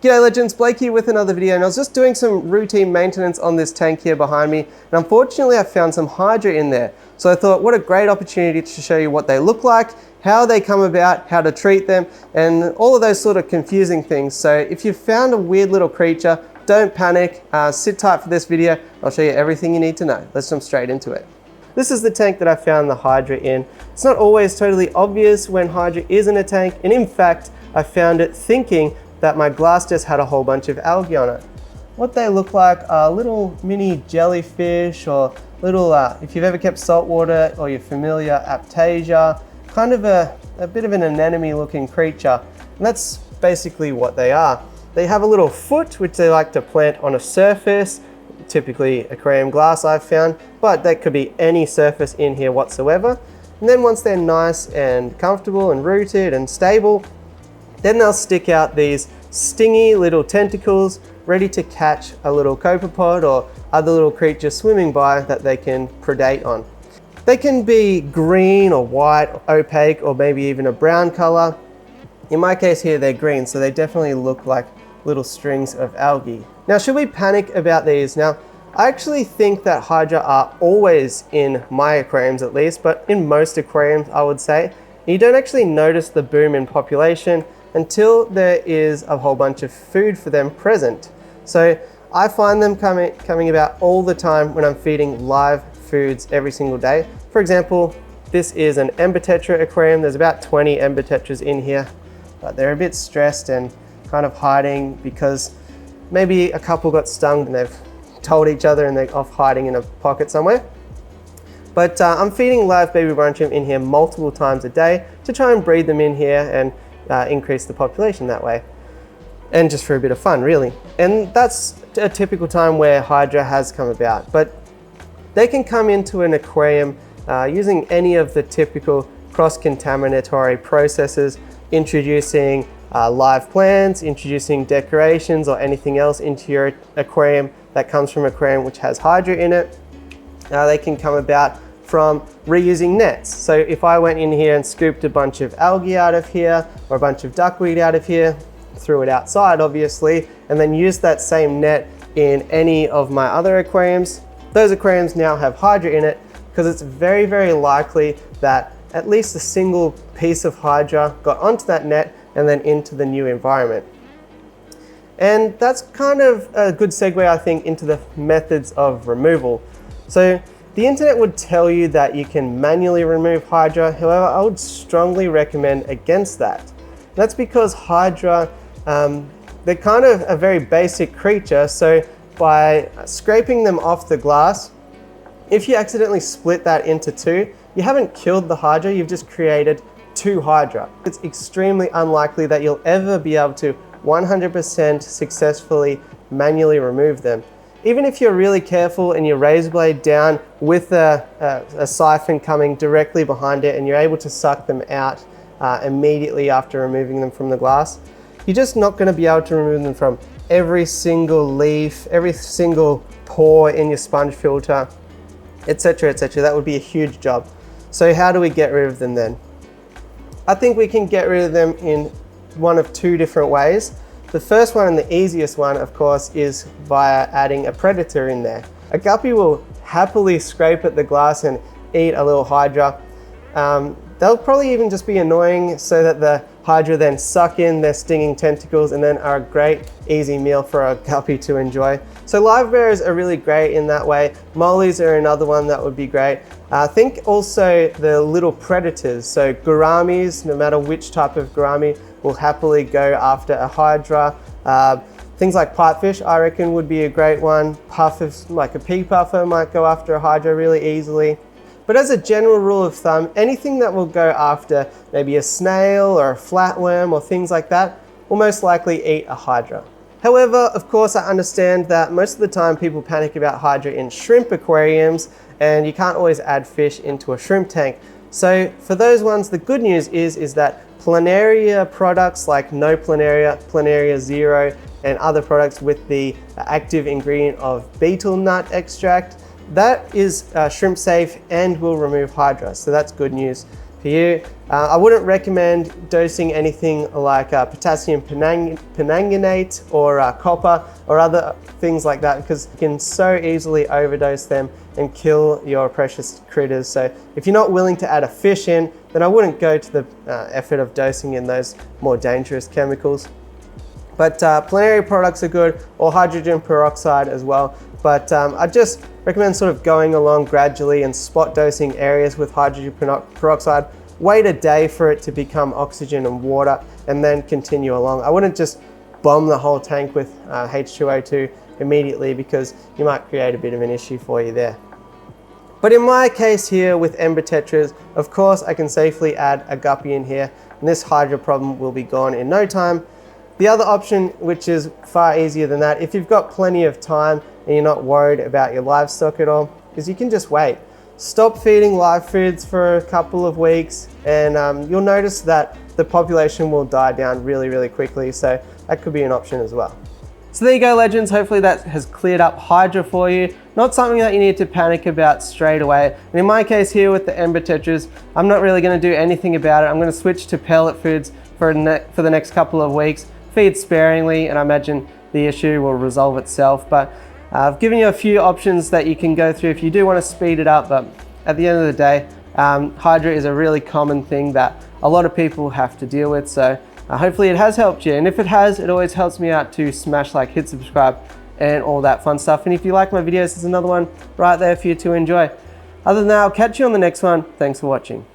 G'day legends, Blake here with another video, and I was just doing some routine maintenance on this tank here behind me, and unfortunately I found some Hydra in there. So I thought, what a great opportunity to show you what they look like, how they come about, how to treat them, and all of those sort of confusing things. So if you've found a weird little creature, don't panic, sit tight for this video. I'll show you everything you need to know. Let's jump straight into it. This is the tank that I found the Hydra in. It's not always totally obvious when Hydra is in a tank, and in fact, I found it thinking that my glass just had a whole bunch of algae on it. What they look like are little mini jellyfish or little, if you've ever kept salt water or you're familiar, Aptasia, kind of a bit of an anemone looking creature. And that's basically what they are. They have a little foot which they like to plant on a surface, typically aquarium glass I've found, but that could be any surface in here whatsoever. And then once they're nice and comfortable and rooted and stable, then they'll stick out these stingy little tentacles ready to catch a little copepod or other little creature swimming by that they can predate on. They can be green or white, or opaque, or maybe even a brown color. In my case here, they're green, so they definitely look like little strings of algae. Now, should we panic about these? Now, I actually think that Hydra are always in my aquariums at least, but in most aquariums, I would say. You don't actually notice the boom in population until there is a whole bunch of food for them present. So I find them coming about all the time when I'm feeding live foods every single day. For example, this is an Ember Tetra aquarium. There's about 20 Ember Tetras in here, but they're a bit stressed and kind of hiding because maybe a couple got stung and they've told each other and they're off hiding in a pocket somewhere. But I'm feeding live baby bronchium in here multiple times a day to try and breed them in here and increase the population that way. And just for a bit of fun, really. And that's a typical time where Hydra has come about. But they can come into an aquarium using any of the typical cross-contaminatory processes, introducing live plants, introducing decorations or anything else into your aquarium that comes from an aquarium which has Hydra in it. They can come about from reusing nets. So if I went in here and scooped a bunch of algae out of here or a bunch of duckweed out of here, threw it outside obviously, and then used that same net in any of my other aquariums, those aquariums now have Hydra in it because it's very, very likely that at least a single piece of Hydra got onto that net and then into the new environment. And that's kind of a good segue, I think, into the methods of removal. So the internet would tell you that you can manually remove Hydra. However, I would strongly recommend against that. That's because Hydra, they're kind of a very basic creature. So by scraping them off the glass, if you accidentally split that into two, you haven't killed the Hydra, you've just created two Hydra. It's extremely unlikely that you'll ever be able to 100% successfully manually remove them. Even if you're really careful and you razor blade down with a siphon coming directly behind it and you're able to suck them out immediately after removing them from the glass, you're just not going to be able to remove them from every single leaf, every single pore in your sponge filter, etc., etc. That would be a huge job. So how do we get rid of them then? I think we can get rid of them in one of two different ways. The first one and the easiest one, of course, is via adding a predator in there. A guppy will happily scrape at the glass and eat a little Hydra. They'll probably even just be annoying so that the Hydra then suck in their stinging tentacles and then are a great, easy meal for a guppy to enjoy. So live bearers are really great in that way. Mollies are another one that would be great. Think also the little predators. So gouramis, no matter which type of gourami, will happily go after a Hydra. Things like pipefish, I reckon, would be a great one. Puffers, like a pea puffer, might go after a Hydra really easily. But as a general rule of thumb, anything that will go after maybe a snail or a flatworm or things like that will most likely eat a Hydra. However, of course, I understand that most of the time people panic about Hydra in shrimp aquariums and you can't always add fish into a shrimp tank. So for those ones, the good news is that planaria products like No Planaria, Planaria Zero, and other products with the active ingredient of betel nut extract, that is shrimp safe and will remove Hydra. So that's good news for you. I wouldn't recommend dosing anything like potassium permanganate or copper or other things like that, because you can so easily overdose them and kill your precious critters. So if you're not willing to add a fish in, then I wouldn't go to the effort of dosing in those more dangerous chemicals. But planetary products are good, or hydrogen peroxide as well. But I just recommend sort of going along gradually and spot dosing areas with hydrogen peroxide. Wait a day for it to become oxygen and water, and then continue along. I wouldn't just bomb the whole tank with H2O2 immediately, because you might create a bit of an issue for you there. But in my case here with Ember Tetras, of course I can safely add a guppy in here, and this Hydra problem will be gone in no time. The other option, which is far easier than that, if you've got plenty of time and you're not worried about your livestock at all, is you can just wait. Stop feeding live foods for a couple of weeks, and you'll notice that the population will die down really, really quickly. So that could be an option as well. So there you go, legends. Hopefully that has cleared up Hydra for you. Not something that you need to panic about straight away. And in my case here with the Ember Tetras, I'm not really going to do anything about it. I'm going to switch to pellet foods for the next couple of weeks. Feed sparingly, and I imagine the issue will resolve itself. But I've given you a few options that you can go through if you do want to speed it up. But at the end of the day, Hydra is a really common thing that a lot of people have to deal with. So hopefully it has helped you. And if it has, it always helps me out to smash like, hit subscribe, and all that fun stuff. And if you like my videos, there's another one right there for you to enjoy. Other than that, I'll catch you on the next one. Thanks for watching.